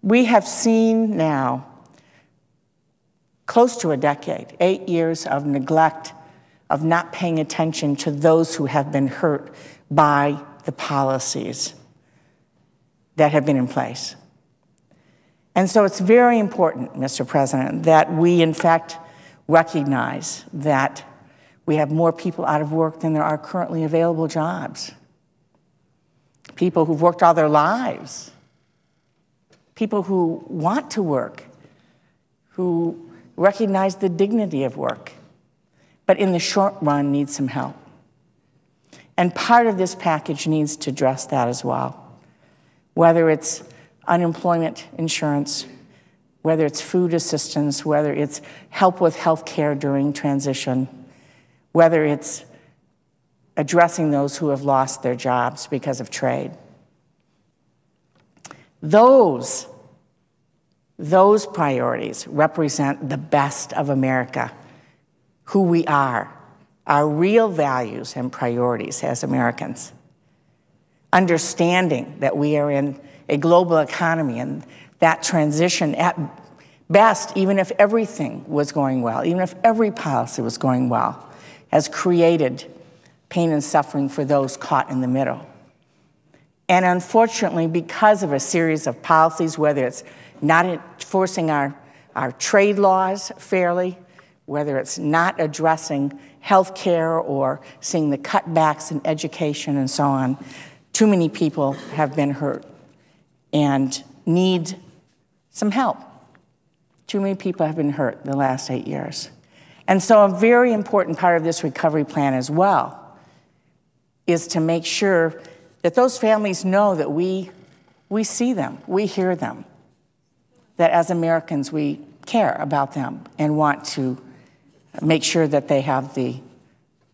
We have seen now close to a decade, 8 years of neglect, of not paying attention to those who have been hurt by the policies that have been in place. And so it's very important, Mr. President, that we in fact recognize that we have more people out of work than there are currently available jobs. People who've worked all their lives, people who want to work, who recognize the dignity of work, but in the short run need some help. And part of this package needs to address that as well, whether it's unemployment insurance, whether it's food assistance, whether it's help with health care during transition, whether it's addressing those who have lost their jobs because of trade. Those priorities represent the best of America, who we are, our real values and priorities as Americans. Understanding that we are in a global economy and that transition at best, even if everything was going well, even if every policy was going well, has created pain and suffering for those caught in the middle. And unfortunately, because of a series of policies, whether it's not enforcing our trade laws fairly, whether it's not addressing health care or seeing the cutbacks in education and so on, too many people have been hurt and need some help. Too many people have been hurt in the last 8 years. And so a very important part of this recovery plan as well is to make sure that those families know that we see them, we hear them, that as Americans we care about them and want to make sure that they have the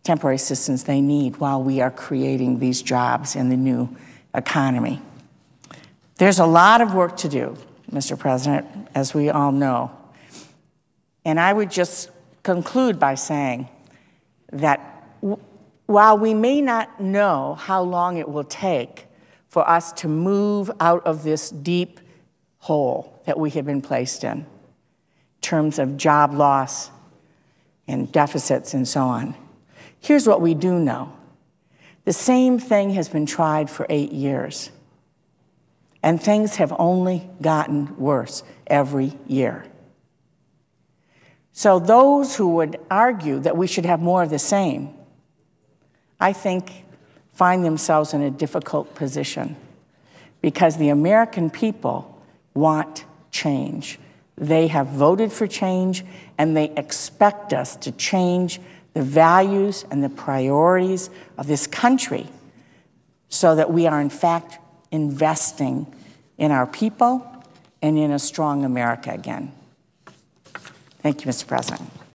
temporary assistance they need while we are creating these jobs in the new economy. There's a lot of work to do, Mr. President, as we all know. And I would just conclude by saying that while we may not know how long it will take for us to move out of this deep hole that we have been placed in terms of job loss and deficits and so on, here's what we do know. The same thing has been tried for 8 years, and things have only gotten worse every year. So those who would argue that we should have more of the same, I think, find themselves in a difficult position because the American people want change. They have voted for change, and they expect us to change the values and the priorities of this country so that we are, in fact, investing in our people and in a strong America again. Thank you, Mr. President.